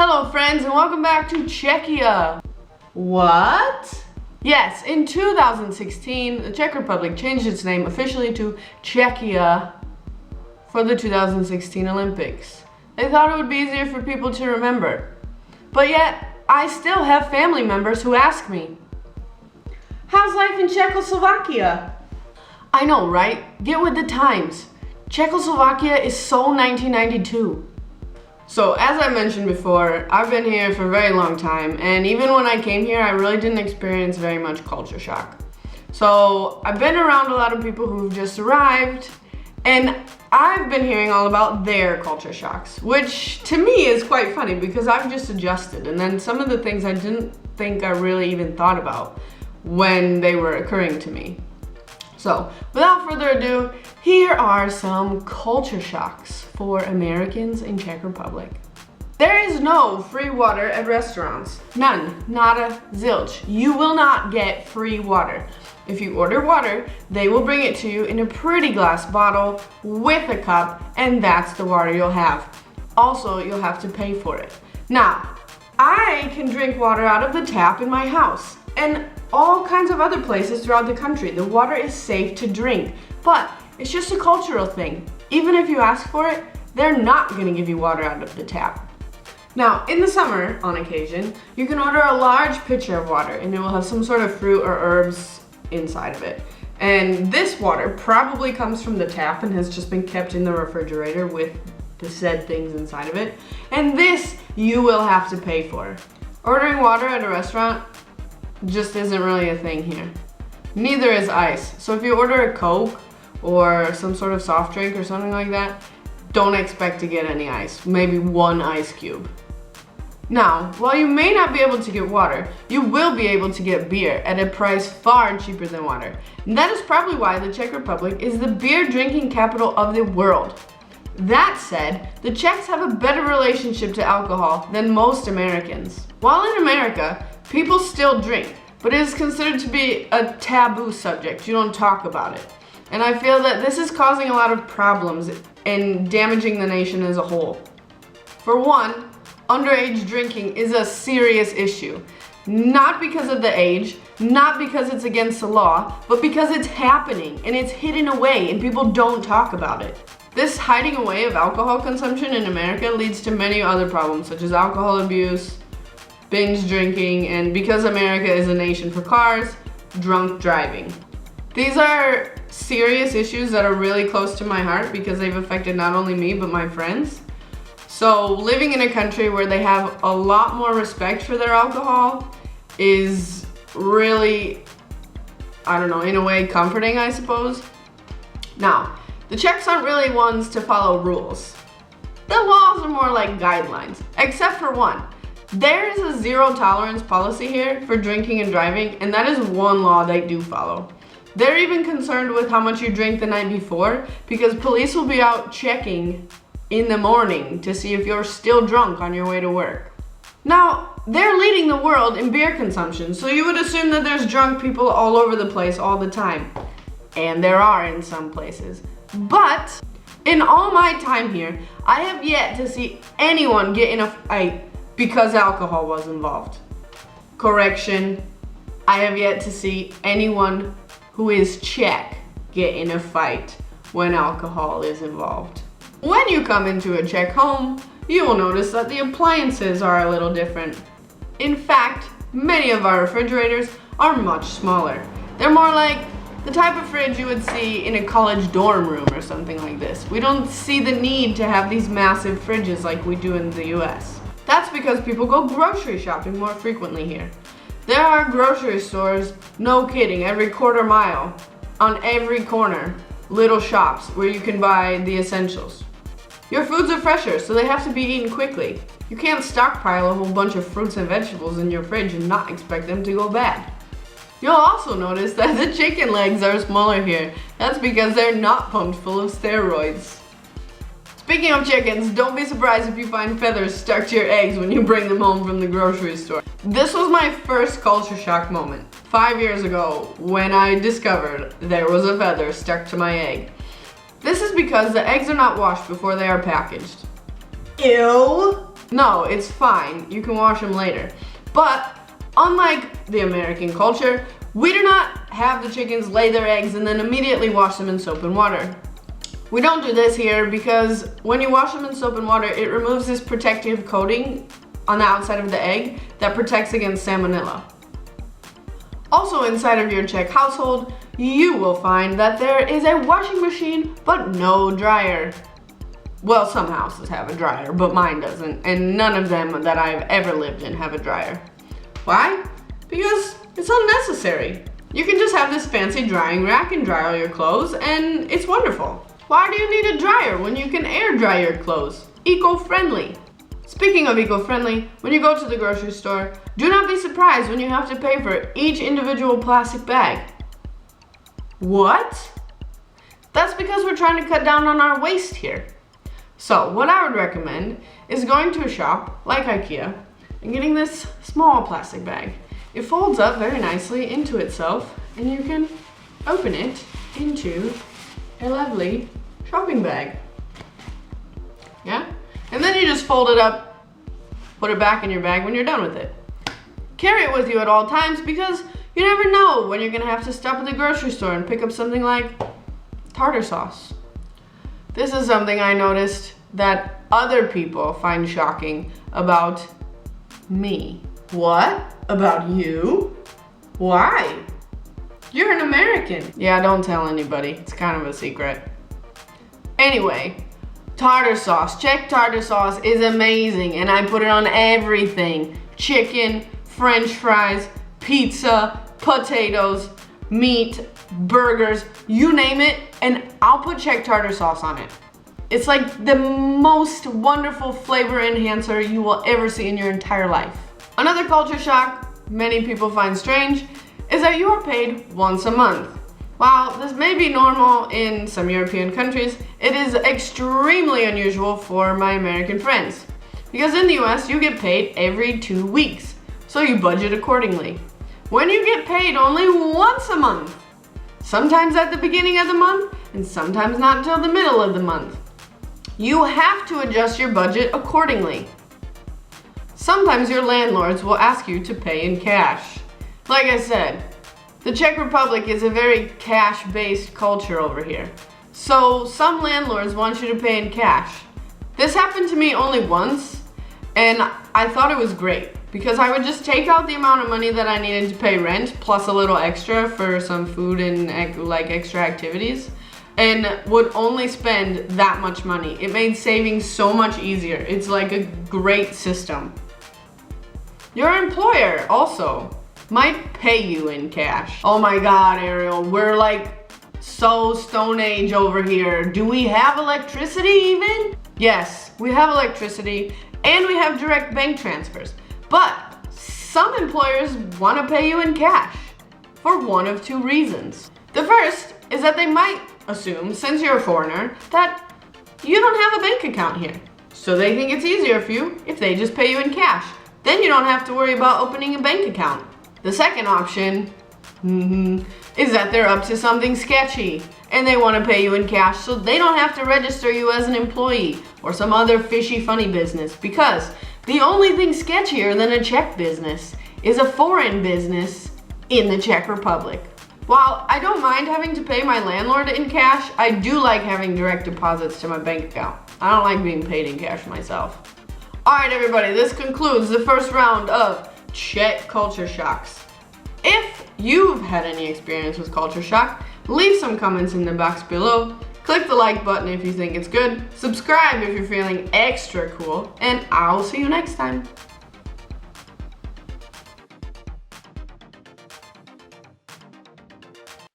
Hello friends and welcome back to Czechia. What? Yes, in 2016, the Czech Republic changed its name officially to Czechia for the 2016 Olympics. They thought it would be easier for people to remember. But yet, I still have family members who ask me, how's life in Czechoslovakia? I know, right? Get with the times. Czechoslovakia is so 1992. So as I mentioned before, I've been here for a very long time, and even when I came here, I really didn't experience very much culture shock. So I've been around a lot of people who've just arrived, and I've been hearing all about their culture shocks, which to me is quite funny because I've just adjusted, and then some of the things I didn't think I really even thought about when they were occurring to me. So, without further ado, here are some culture shocks for Americans in Czech Republic. There is no free water at restaurants. None. Nada. Zilch. You will not get free water. If you order water, they will bring it to you in a pretty glass bottle with a cup, and that's the water you'll have. Also, you'll have to pay for it. Now, I can drink water out of the tap in my house, and all kinds of other places throughout the country. The water is safe to drink, but it's just a cultural thing. Even if you ask for it, they're not gonna give you water out of the tap. Now, in the summer, on occasion, you can order a large pitcher of water and it will have some sort of fruit or herbs inside of it. And this water probably comes from the tap and has just been kept in the refrigerator with the said things inside of it. And this you will have to pay for. Ordering water at a restaurant just isn't really a thing here. Neither is ice. So if you order a Coke or some sort of soft drink or something like that, don't expect to get any ice. Maybe one ice cube. Now, while you may not be able to get water, you will be able to get beer at a price far cheaper than water. And that is probably why the Czech Republic is the beer drinking capital of the world. That said, the Czechs have a better relationship to alcohol than most Americans. While in America, people still drink, but it is considered to be a taboo subject. You don't talk about it. And I feel that this is causing a lot of problems and damaging the nation as a whole. For one, underage drinking is a serious issue. Not because of the age, not because it's against the law, but because it's happening and it's hidden away and people don't talk about it. This hiding away of alcohol consumption in America leads to many other problems such as alcohol abuse, binge drinking, and because America is a nation for cars, drunk driving. These are serious issues that are really close to my heart because they've affected not only me but my friends. So living in a country where they have a lot more respect for their alcohol is really, I don't know, in a way comforting, I suppose. Now, the Czechs aren't really ones to follow rules. The laws are more like guidelines, except for one. There is a zero tolerance policy here for drinking and driving, and that is one law they do follow. They're even concerned with how much you drink the night before because police will be out checking in the morning to see if you're still drunk on your way to work. Now, they're leading the world in beer consumption, so you would assume that there's drunk people all over the place all the time. And there are in some places. But in all my time here, I have yet to see anyone get in a fight because alcohol was involved. Correction, I have yet to see anyone who is Czech get in a fight when alcohol is involved. When you come into a Czech home, you will notice that the appliances are a little different. In fact, many of our refrigerators are much smaller. They're more like the type of fridge you would see in a college dorm room or something like this. We don't see the need to have these massive fridges like we do in the US. That's because people go grocery shopping more frequently here. There are grocery stores, no kidding, every quarter mile, on every corner, little shops where you can buy the essentials. Your foods are fresher, so they have to be eaten quickly. You can't stockpile a whole bunch of fruits and vegetables in your fridge and not expect them to go bad. You'll also notice that the chicken legs are smaller here. That's because they're not pumped full of steroids. Speaking of chickens, don't be surprised if you find feathers stuck to your eggs when you bring them home from the grocery store. This was my first culture shock moment 5 years ago when I discovered there was a feather stuck to my egg. This is because the eggs are not washed before they are packaged. Ew! No, it's fine. You can wash them later. But unlike the American culture, we do not have the chickens lay their eggs and then immediately wash them in soap and water. We don't do this here because when you wash them in soap and water, it removes this protective coating on the outside of the egg that protects against salmonella. Also inside of your Czech household, you will find that there is a washing machine but no dryer. Well, some houses have a dryer, but mine doesn't, and none of them that I've ever lived in have a dryer. Why? Because it's unnecessary. You can just have this fancy drying rack and dry all your clothes, and it's wonderful. Why do you need a dryer when you can air dry your clothes? Eco-friendly. Speaking of eco-friendly, when you go to the grocery store, do not be surprised when you have to pay for each individual plastic bag. What? That's because we're trying to cut down on our waste here. So what I would recommend is going to a shop like IKEA and getting this small plastic bag. It folds up very nicely into itself and you can open it into a lovely shopping bag. Yeah? And then you just fold it up, put it back in your bag when you're done with it. Carry it with you at all times because you never know when you're gonna have to stop at the grocery store and pick up something like tartar sauce. This is something I noticed that other people find shocking about me. What? About you? Why? You're an American. Yeah, don't tell anybody. It's kind of a secret. Anyway, tartar sauce. Czech tartar sauce is amazing and I put it on everything. Chicken, French fries, pizza, potatoes, meat, burgers, you name it, and I'll put Czech tartar sauce on it. It's like the most wonderful flavor enhancer you will ever see in your entire life. Another culture shock many people find strange is that you are paid once a month. While this may be normal in some European countries, it is extremely unusual for my American friends. Because in the US, you get paid every 2 weeks, so you budget accordingly. When you get paid only once a month, sometimes at the beginning of the month, and sometimes not until the middle of the month, you have to adjust your budget accordingly. Sometimes your landlords will ask you to pay in cash. Like I said, the Czech Republic is a very cash-based culture over here. So some landlords want you to pay in cash. This happened to me only once, and I thought it was great because I would just take out the amount of money that I needed to pay rent plus a little extra for some food and like extra activities, and would only spend that much money. It made saving so much easier. It's like a great system. Your employer also might pay you in cash. Oh my God, Ariel, we're like so Stone Age over here. Do we have electricity even? Yes, we have electricity and we have direct bank transfers. But some employers want to pay you in cash for one of two reasons. The first is that they might assume, since you're a foreigner, that you don't have a bank account here. So they think it's easier for you if they just pay you in cash. Then you don't have to worry about opening a bank account. The second option is that they're up to something sketchy and they want to pay you in cash so they don't have to register you as an employee or some other fishy funny business, because the only thing sketchier than a Czech business is a foreign business in the Czech Republic. While I don't mind having to pay my landlord in cash, I do like having direct deposits to my bank account. I don't like being paid in cash myself. Alright everybody, this concludes the first round of Czech culture shocks. If you've had any experience with culture shock, leave some comments in the box below. Click the like button if you think it's good. Subscribe if you're feeling extra cool, and I'll see you next time.